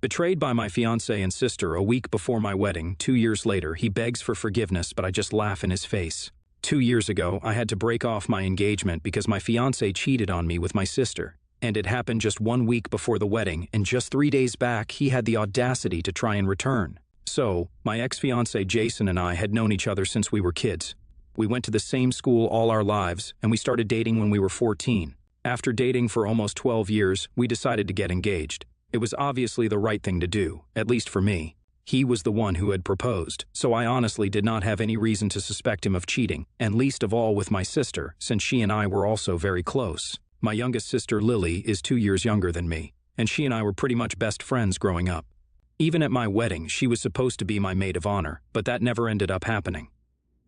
Betrayed by my fiancé and sister a week before my wedding, 2 years later, he begs for forgiveness, but I just laugh in his face. 2 years ago, I had to break off my engagement because my fiancé cheated on me with my sister. And it happened just 1 week before the wedding, and just 3 days back, he had the audacity to try and return. So, my ex-fiancé Jason and I had known each other since we were kids. We went to the same school all our lives, and we started dating when we were 14. After dating for almost 12 years, we decided to get engaged. It was obviously the right thing to do, at least for me. He was the one who had proposed, so I honestly did not have any reason to suspect him of cheating, and least of all with my sister, since she and I were also very close. My youngest sister, Lily, is 2 years younger than me, and she and I were pretty much best friends growing up. Even at my wedding, she was supposed to be my maid of honor, but that never ended up happening.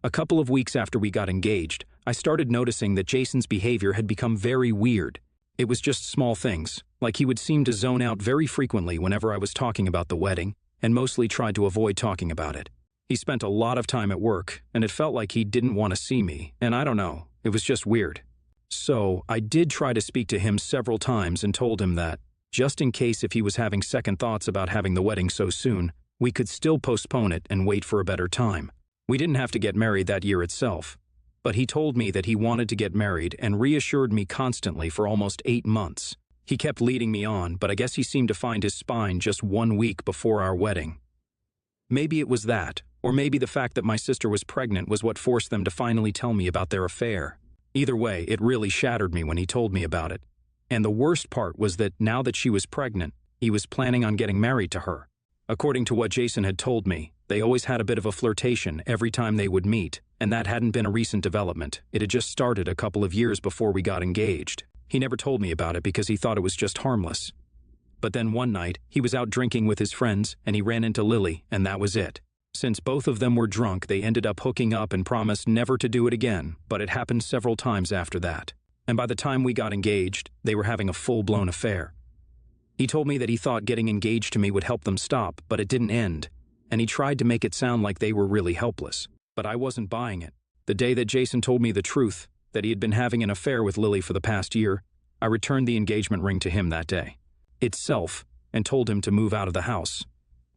A couple of weeks after we got engaged, I started noticing that Jason's behavior had become very weird. It was just small things, like he would seem to zone out very frequently whenever I was talking about the wedding, and mostly tried to avoid talking about it. He spent a lot of time at work, and it felt like he didn't want to see me, and I don't know, it was just weird. So, I did try to speak to him several times and told him that, just in case if he was having second thoughts about having the wedding so soon, we could still postpone it and wait for a better time. We didn't have to get married that year itself, but he told me that he wanted to get married and reassured me constantly for almost 8 months. He kept leading me on, but I guess he seemed to find his spine just 1 week before our wedding. Maybe it was that, or maybe the fact that my sister was pregnant was what forced them to finally tell me about their affair. Either way, it really shattered me when he told me about it. And the worst part was that now that she was pregnant, he was planning on getting married to her. According to what Jason had told me, they always had a bit of a flirtation every time they would meet, and that hadn't been a recent development. It had just started a couple of years before we got engaged. He never told me about it because he thought it was just harmless. But then one night, he was out drinking with his friends, and he ran into Lily, and that was it. Since both of them were drunk, they ended up hooking up and promised never to do it again, but it happened several times after that. And by the time we got engaged, they were having a full-blown affair. He told me that he thought getting engaged to me would help them stop, but it didn't end, and he tried to make it sound like they were really helpless. But I wasn't buying it. The day that Jason told me the truth, that he had been having an affair with Lily for the past year, I returned the engagement ring to him that day itself and told him to move out of the house.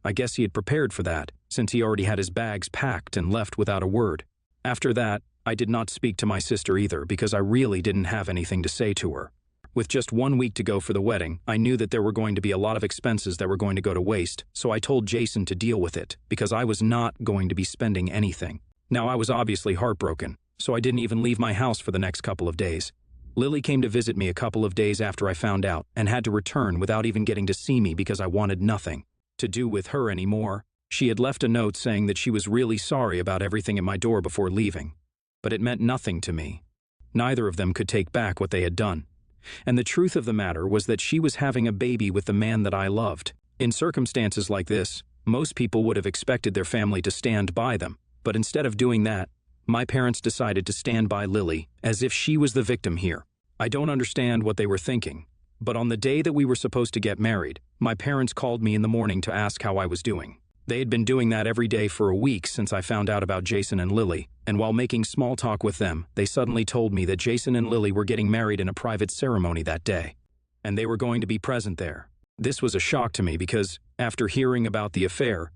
I guess he had prepared for that, since he already had his bags packed and left without a word. After that, I did not speak to my sister either because I really didn't have anything to say to her. With just 1 week to go for the wedding, I knew that there were going to be a lot of expenses that were going to go to waste, so I told Jason to deal with it because I was not going to be spending anything. Now, I was obviously heartbroken, so I didn't even leave my house for the next couple of days. Lily came to visit me a couple of days after I found out and had to return without even getting to see me because I wanted nothing to do with her anymore. She had left a note saying that she was really sorry about everything at my door before leaving, but it meant nothing to me. Neither of them could take back what they had done. And the truth of the matter was that she was having a baby with the man that I loved. In circumstances like this, most people would have expected their family to stand by them, but instead of doing that, my parents decided to stand by Lily as if she was the victim here. I don't understand what they were thinking, but on the day that we were supposed to get married, my parents called me in the morning to ask how I was doing. They had been doing that every day for a week since I found out about Jason and Lily, and while making small talk with them, they suddenly told me that Jason and Lily were getting married in a private ceremony that day, and they were going to be present there. This was a shock to me because, after hearing about the affair,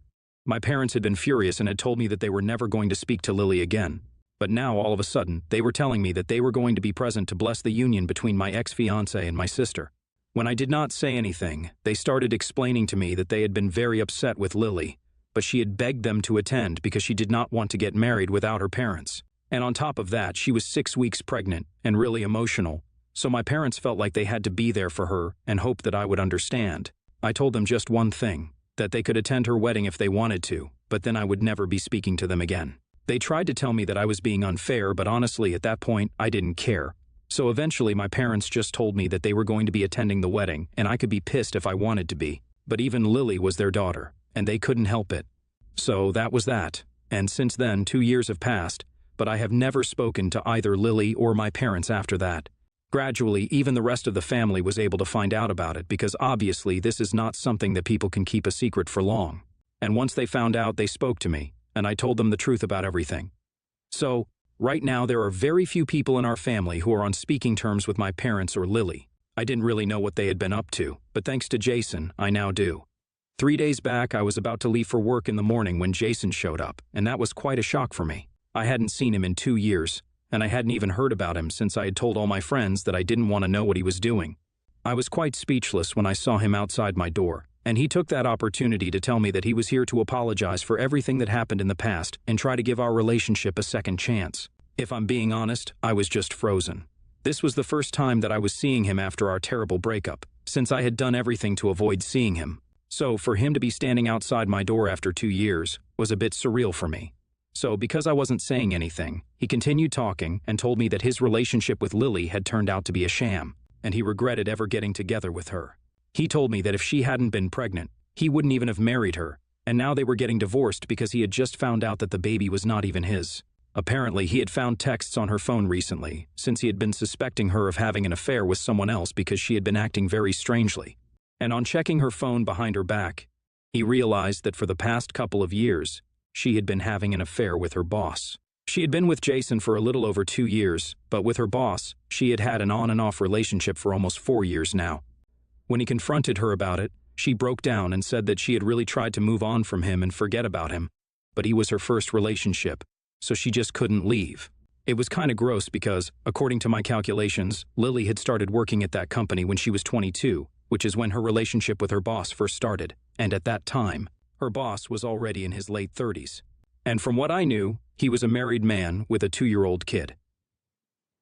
my parents had been furious and had told me that they were never going to speak to Lily again. But now, all of a sudden, they were telling me that they were going to be present to bless the union between my ex-fiancé and my sister. When I did not say anything, they started explaining to me that they had been very upset with Lily, but she had begged them to attend because she did not want to get married without her parents. And on top of that, she was 6 weeks pregnant and really emotional, so my parents felt like they had to be there for her and hoped that I would understand. I told them just one thing, that they could attend her wedding if they wanted to, but then I would never be speaking to them again. They tried to tell me that I was being unfair, but honestly, at that point, I didn't care. So eventually, my parents just told me that they were going to be attending the wedding, and I could be pissed if I wanted to be. But even Lily was their daughter, and they couldn't help it. So that was that. And since then, 2 years have passed, but I have never spoken to either Lily or my parents after that. Gradually, even the rest of the family was able to find out about it because obviously this is not something that people can keep a secret for long. And once they found out, they spoke to me, and I told them the truth about everything. So, right now there are very few people in our family who are on speaking terms with my parents or Lily. I didn't really know what they had been up to, but thanks to Jason, I now do. 3 days back, I was about to leave for work in the morning when Jason showed up, and that was quite a shock for me. I hadn't seen him in 2 years, and I hadn't even heard about him since I had told all my friends that I didn't want to know what he was doing. I was quite speechless when I saw him outside my door, and he took that opportunity to tell me that he was here to apologize for everything that happened in the past and try to give our relationship a second chance. If I'm being honest, I was just frozen. This was the first time that I was seeing him after our terrible breakup, since I had done everything to avoid seeing him. So for him to be standing outside my door after 2 years was a bit surreal for me. So because I wasn't saying anything, he continued talking and told me that his relationship with Lily had turned out to be a sham, and he regretted ever getting together with her. He told me that if she hadn't been pregnant, he wouldn't even have married her, and now they were getting divorced because he had just found out that the baby was not even his. Apparently, he had found texts on her phone recently, since he had been suspecting her of having an affair with someone else because she had been acting very strangely. And on checking her phone behind her back, he realized that for the past couple of years, she had been having an affair with her boss. She had been with Jason for a little over 2 years, but with her boss, she had had an on and off relationship for almost 4 years now. When he confronted her about it, she broke down and said that she had really tried to move on from him and forget about him, but he was her first relationship, so she just couldn't leave. It was kind of gross because, according to my calculations, Lily had started working at that company when she was 22, which is when her relationship with her boss first started, and at that time, her boss was already in his late 30s. And from what I knew, he was a married man with a 2-year-old kid.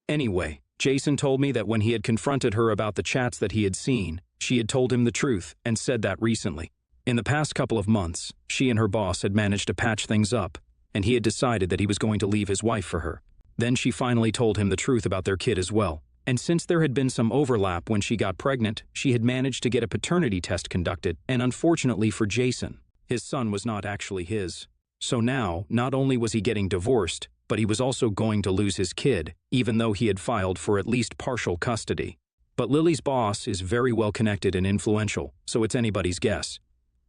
Anyway, Jason told me that when he had confronted her about the chats that he had seen, she had told him the truth and said that recently. In the past couple of months, she and her boss had managed to patch things up, and he had decided that he was going to leave his wife for her. Then she finally told him the truth about their kid as well. And since there had been some overlap when she got pregnant, she had managed to get a paternity test conducted, and unfortunately for Jason, his son was not actually his. So now, not only was he getting divorced, but he was also going to lose his kid, even though he had filed for at least partial custody. But Lily's boss is very well connected and influential, so it's anybody's guess.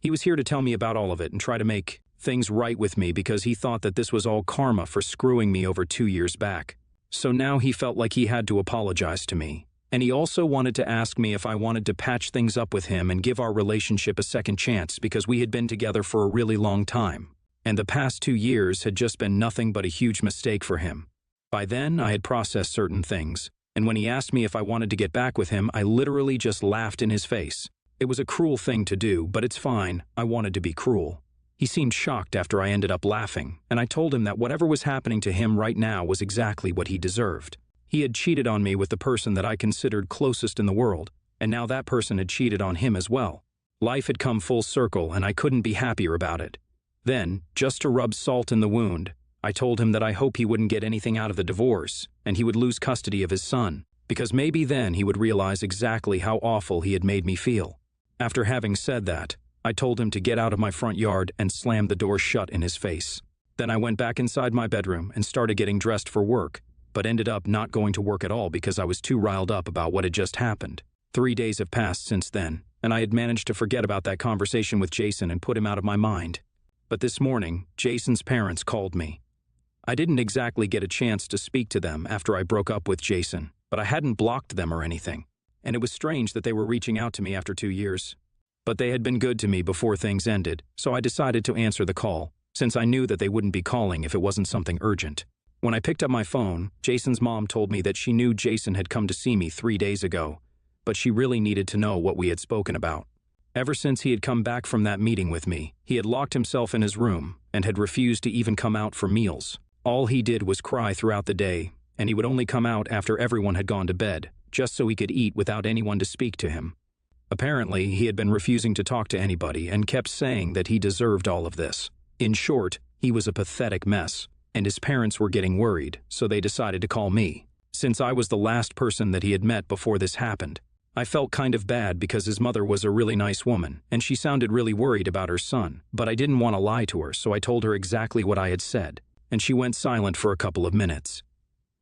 He was here to tell me about all of it and try to make things right with me because he thought that this was all karma for screwing me over 2 years back. So now he felt like he had to apologize to me. And he also wanted to ask me if I wanted to patch things up with him and give our relationship a second chance because we had been together for a really long time. And the past 2 years had just been nothing but a huge mistake for him. By then, I had processed certain things, and when he asked me if I wanted to get back with him, I literally just laughed in his face. It was a cruel thing to do, but it's fine. I wanted to be cruel. He seemed shocked after I ended up laughing, and I told him that whatever was happening to him right now was exactly what he deserved. He had cheated on me with the person that I considered closest in the world, and now that person had cheated on him as well. Life had come full circle, and I couldn't be happier about it. Then, just to rub salt in the wound, I told him that I hope he wouldn't get anything out of the divorce, and he would lose custody of his son, because maybe then he would realize exactly how awful he had made me feel. After having said that, I told him to get out of my front yard and slammed the door shut in his face. Then I went back inside my bedroom and started getting dressed for work, but ended up not going to work at all because I was too riled up about what had just happened. 3 days have passed since then, and I had managed to forget about that conversation with Jason and put him out of my mind. But this morning, Jason's parents called me. I didn't exactly get a chance to speak to them after I broke up with Jason, but I hadn't blocked them or anything, and it was strange that they were reaching out to me after 2 years. But they had been good to me before things ended, so I decided to answer the call, since I knew that they wouldn't be calling if it wasn't something urgent. When I picked up my phone, Jason's mom told me that she knew Jason had come to see me 3 days ago, but she really needed to know what we had spoken about. Ever since he had come back from that meeting with me, he had locked himself in his room and had refused to even come out for meals. All he did was cry throughout the day, and he would only come out after everyone had gone to bed, just so he could eat without anyone to speak to him. Apparently, he had been refusing to talk to anybody and kept saying that he deserved all of this. In short, he was a pathetic mess, and his parents were getting worried, so they decided to call me. Since I was the last person that he had met before this happened, I felt kind of bad because his mother was a really nice woman, and she sounded really worried about her son, but I didn't want to lie to her, so I told her exactly what I had said, and she went silent for a couple of minutes.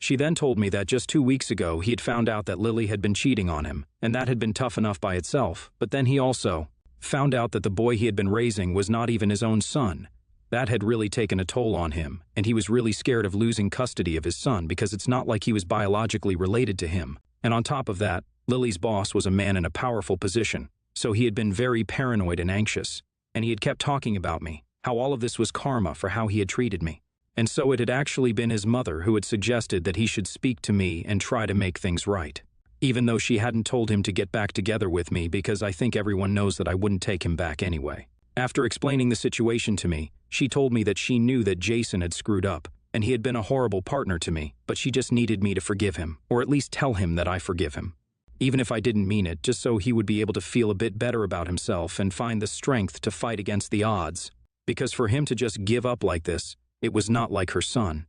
She then told me that just 2 weeks ago he had found out that Lily had been cheating on him, and that had been tough enough by itself, but then he also found out that the boy he had been raising was not even his own son. That had really taken a toll on him, and he was really scared of losing custody of his son because it's not like he was biologically related to him. And on top of that, Lily's boss was a man in a powerful position, so he had been very paranoid and anxious. and he had kept talking about me, how all of this was karma for how he had treated me. And so it had actually been his mother who had suggested that he should speak to me and try to make things right. Even though she hadn't told him to get back together with me because I think everyone knows that I wouldn't take him back anyway. After explaining the situation to me, she told me that she knew that Jason had screwed up, and he had been a horrible partner to me, but she just needed me to forgive him, or at least tell him that I forgive him. Even if I didn't mean it, just so he would be able to feel a bit better about himself and find the strength to fight against the odds. Because for him to just give up like this, it was not like her son.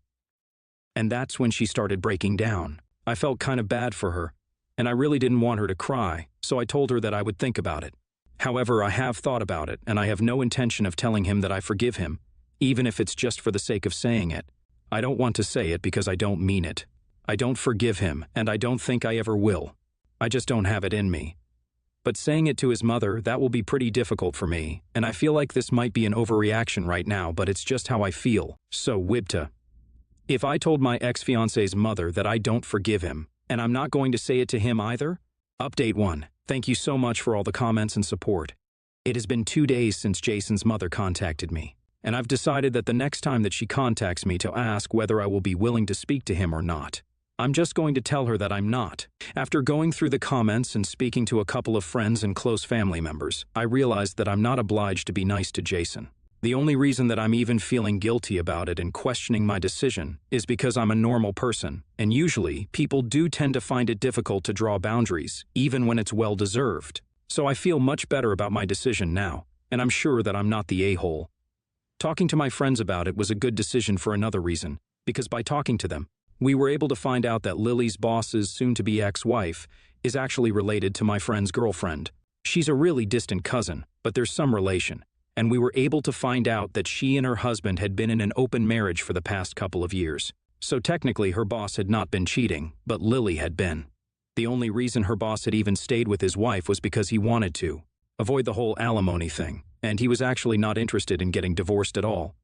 And that's when she started breaking down. I felt kind of bad for her, and I really didn't want her to cry, so I told her that I would think about it. However, I have thought about it, and I have no intention of telling him that I forgive him, even if it's just for the sake of saying it. I don't want to say it because I don't mean it. I don't forgive him, and I don't think I ever will. I just don't have it in me. But saying it to his mother, that will be pretty difficult for me, and I feel like this might be an overreaction right now, but it's just how I feel. So, Wibta. If I told my ex-fiancé's mother that I don't forgive him, and I'm not going to say it to him either? Update 1. Thank you so much for all the comments and support. It has been 2 days since Jason's mother contacted me, and I've decided that the next time that she contacts me to ask whether I will be willing to speak to him or not, I'm just going to tell her that I'm not. After going through the comments and speaking to a couple of friends and close family members, I realized that I'm not obliged to be nice to Jason. The only reason that I'm even feeling guilty about it and questioning my decision is because I'm a normal person, and usually people do tend to find it difficult to draw boundaries, even when it's well-deserved. So I feel much better about my decision now, and I'm sure that I'm not the a-hole. Talking to my friends about it was a good decision for another reason, because by talking to them, we were able to find out that Lily's boss's soon-to-be ex-wife is actually related to my friend's girlfriend. She's a really distant cousin, but there's some relation, and we were able to find out that she and her husband had been in an open marriage for the past couple of years. So technically her boss had not been cheating, but Lily had been. The only reason her boss had even stayed with his wife was because he wanted to avoid the whole alimony thing, and he was actually not interested in getting divorced at all.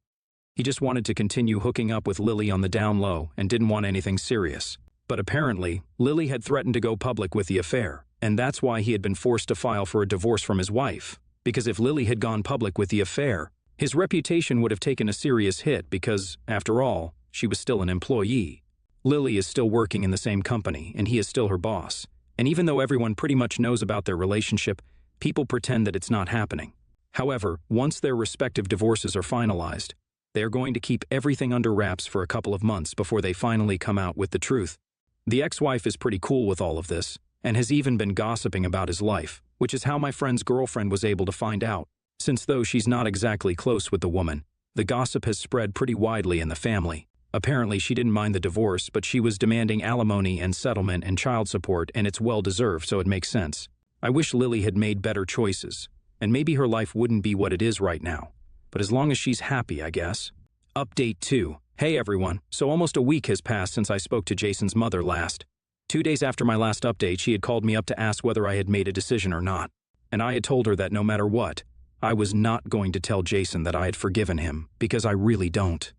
He just wanted to continue hooking up with Lily on the down low and didn't want anything serious. But apparently, Lily had threatened to go public with the affair, and that's why he had been forced to file for a divorce from his wife. Because if Lily had gone public with the affair, his reputation would have taken a serious hit because, after all, she was still an employee. Lily is still working in the same company, and he is still her boss. And even though everyone pretty much knows about their relationship, people pretend that it's not happening. However, once their respective divorces are finalized, they are going to keep everything under wraps for a couple of months before they finally come out with the truth. The ex-wife is pretty cool with all of this, and has even been gossiping about his life, which is how my friend's girlfriend was able to find out, since though she's not exactly close with the woman, the gossip has spread pretty widely in the family. Apparently she didn't mind the divorce, but she was demanding alimony and settlement and child support, and it's well-deserved, so it makes sense. I wish Lily had made better choices, and maybe her life wouldn't be what it is right now. But as long as she's happy, I guess. Update 2. Hey everyone, so almost a week has passed since I spoke to Jason's mother last. 2 days after my last update, she had called me up to ask whether I had made a decision or not. And I had told her that no matter what, I was not going to tell Jason that I had forgiven him, because I really don't.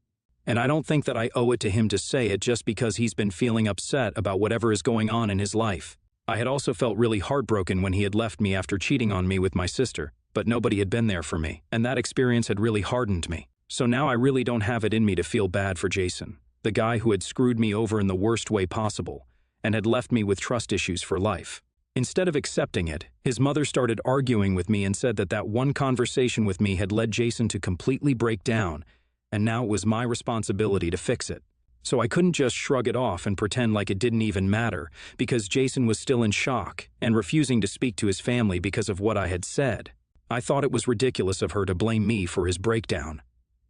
And I don't think that I owe it to him to say it just because he's been feeling upset about whatever is going on in his life. I had also felt really heartbroken when he had left me after cheating on me with my sister, but nobody had been there for me, and that experience had really hardened me. So now I really don't have it in me to feel bad for Jason, the guy who had screwed me over in the worst way possible, and had left me with trust issues for life. Instead of accepting it, his mother started arguing with me and said that that one conversation with me had led Jason to completely break down, and now it was my responsibility to fix it. So I couldn't just shrug it off and pretend like it didn't even matter, because Jason was still in shock and refusing to speak to his family because of what I had said. I thought it was ridiculous of her to blame me for his breakdown.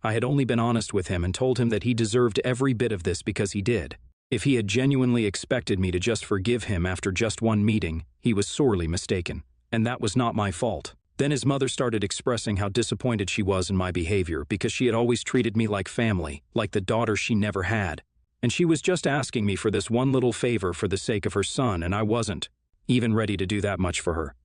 I had only been honest with him and told him that he deserved every bit of this because he did. If he had genuinely expected me to just forgive him after just one meeting, he was sorely mistaken, and that was not my fault. Then his mother started expressing how disappointed she was in my behavior because she had always treated me like family, like the daughter she never had. And she was just asking me for this one little favor for the sake of her son, and I wasn't even ready to do that much for her.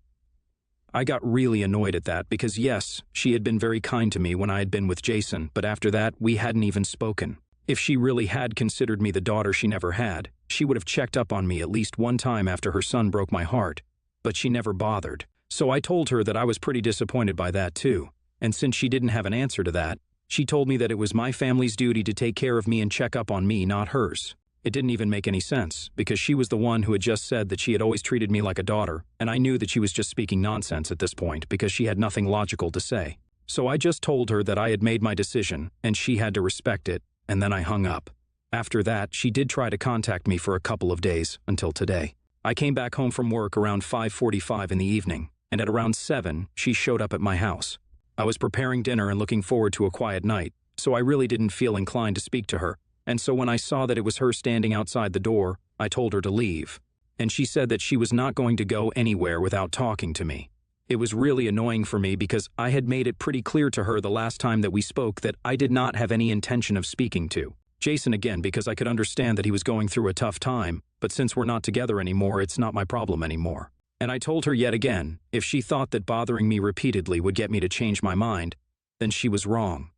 I got really annoyed at that because yes, she had been very kind to me when I had been with Jason, but after that, we hadn't even spoken. If she really had considered me the daughter she never had, she would have checked up on me at least one time after her son broke my heart. But she never bothered. So I told her that I was pretty disappointed by that too, And since she didn't have an answer to that, she told me that it was my family's duty to take care of me and check up on me, not hers. It didn't even make any sense, because she was the one who had just said that she had always treated me like a daughter, and I knew that she was just speaking nonsense at this point because she had nothing logical to say. So I just told her that I had made my decision, and she had to respect it, and then I hung up. After that, she did try to contact me for a couple of days, until today. I came back home from work around 5:45 in the evening, and at around 7, she showed up at my house. I was preparing dinner and looking forward to a quiet night, so I really didn't feel inclined to speak to her, and so when I saw that it was her standing outside the door, I told her to leave. And she said that she was not going to go anywhere without talking to me. It was really annoying for me because I had made it pretty clear to her the last time that we spoke that I did not have any intention of speaking to Jason again, because I could understand that he was going through a tough time, but since we're not together anymore, it's not my problem anymore. And I told her yet again, if she thought that bothering me repeatedly would get me to change my mind, then she was wrong.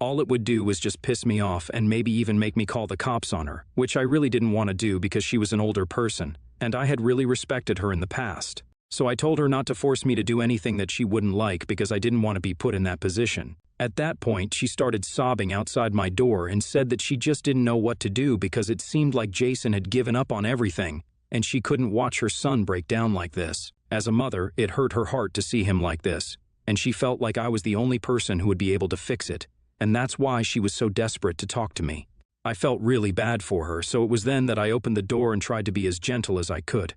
All it would do was just piss me off and maybe even make me call the cops on her, which I really didn't want to do because she was an older person, and I had really respected her in the past. So I told her not to force me to do anything that she wouldn't like because I didn't want to be put in that position. At that point, she started sobbing outside my door and said that she just didn't know what to do because it seemed like Jason had given up on everything, and she couldn't watch her son break down like this. As a mother, it hurt her heart to see him like this, and she felt like I was the only person who would be able to fix it, and that's why she was so desperate to talk to me. I felt really bad for her, so it was then that I opened the door and tried to be as gentle as I could.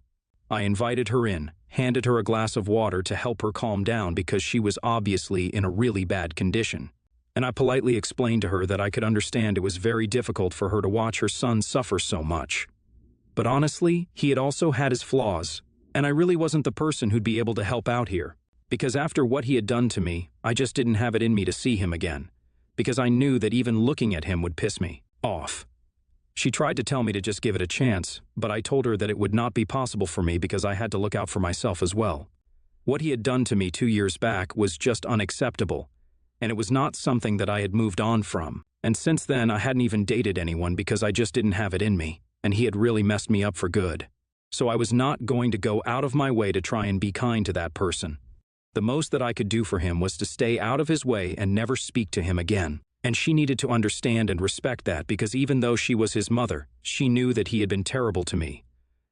I invited her in, handed her a glass of water to help her calm down because she was obviously in a really bad condition. And I politely explained to her that I could understand it was very difficult for her to watch her son suffer so much. But honestly, he had also had his flaws, and I really wasn't the person who'd be able to help out here. Because after what he had done to me, I just didn't have it in me to see him again. Because I knew that even looking at him would piss me off. She tried to tell me to just give it a chance, but I told her that it would not be possible for me because I had to look out for myself as well. What he had done to me 2 years back was just unacceptable, and it was not something that I had moved on from. And since then, I hadn't even dated anyone because I just didn't have it in me, and he had really messed me up for good. So I was not going to go out of my way to try and be kind to that person. The most that I could do for him was to stay out of his way and never speak to him again. And she needed to understand and respect that because even though she was his mother, she knew that he had been terrible to me.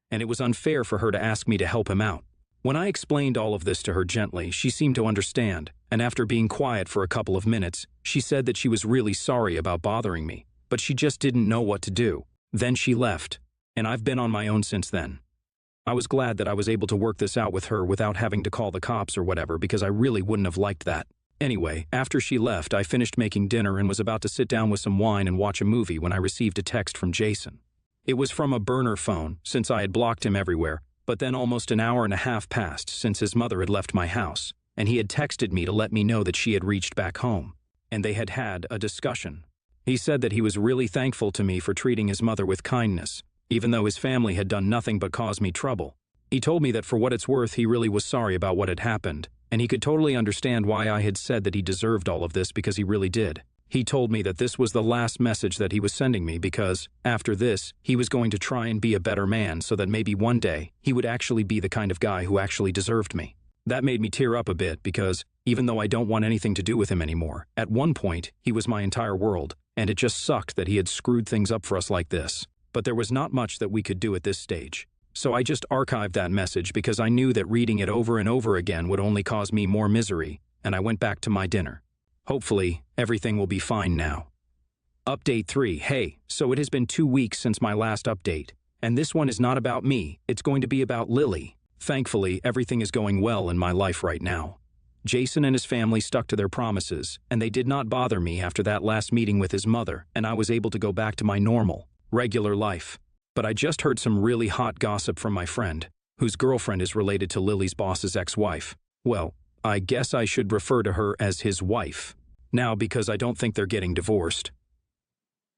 And it was unfair for her to ask me to help him out. When I explained all of this to her gently, she seemed to understand, and after being quiet for a couple of minutes, she said that she was really sorry about bothering me, but she just didn't know what to do. Then she left, and I've been on my own since then. I was glad that I was able to work this out with her without having to call the cops or whatever because I really wouldn't have liked that. Anyway, after she left, I finished making dinner and was about to sit down with some wine and watch a movie when I received a text from Jason. It was from a burner phone, since I had blocked him everywhere, but then almost an hour and a half passed since his mother had left my house, and he had texted me to let me know that she had reached back home, and they had had a discussion. He said that he was really thankful to me for treating his mother with kindness, even though his family had done nothing but cause me trouble. He told me that for what it's worth, he really was sorry about what had happened, and he could totally understand why I had said that he deserved all of this because he really did. He told me that this was the last message that he was sending me because, after this, he was going to try and be a better man so that maybe one day he would actually be the kind of guy who actually deserved me. That made me tear up a bit because, even though I don't want anything to do with him anymore, at one point, he was my entire world, and it just sucked that he had screwed things up for us like this. But there was not much that we could do at this stage. So I just archived that message because I knew that reading it over and over again would only cause me more misery, and I went back to my dinner. Hopefully, everything will be fine now. Update 3. Hey, so it has been 2 weeks since my last update, and this one is not about me, it's going to be about Lily. Thankfully, everything is going well in my life right now. Jason and his family stuck to their promises, and they did not bother me after that last meeting with his mother, and I was able to go back to my normal, regular life. But I just heard some really hot gossip from my friend, whose girlfriend is related to Lily's boss's ex-wife. Well, I guess I should refer to her as his wife now because I don't think they're getting divorced.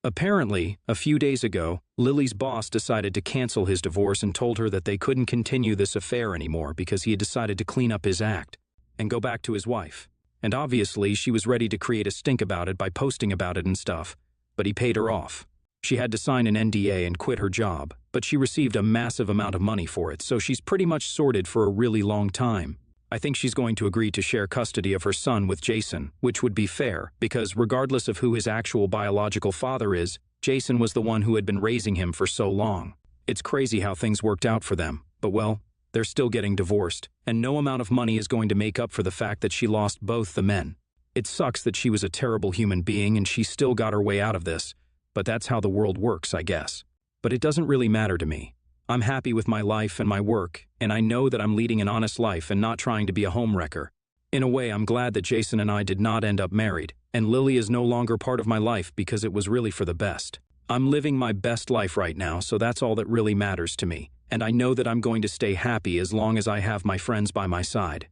Apparently, a few days ago, Lily's boss decided to cancel his divorce and told her that they couldn't continue this affair anymore because he had decided to clean up his act and go back to his wife. And obviously, she was ready to create a stink about it by posting about it and stuff, but he paid her off. She had to sign an NDA and quit her job, but she received a massive amount of money for it, so she's pretty much sorted for a really long time. I think she's going to agree to share custody of her son with Jason, which would be fair, because regardless of who his actual biological father is, Jason was the one who had been raising him for so long. It's crazy how things worked out for them, but well, they're still getting divorced, and no amount of money is going to make up for the fact that she lost both the men. It sucks that she was a terrible human being and she still got her way out of this, but that's how the world works, I guess. But it doesn't really matter to me. I'm happy with my life and my work, and I know that I'm leading an honest life and not trying to be a homewrecker. In a way, I'm glad that Jason and I did not end up married, and Lily is no longer part of my life because it was really for the best. I'm living my best life right now, so that's all that really matters to me, and I know that I'm going to stay happy as long as I have my friends by my side.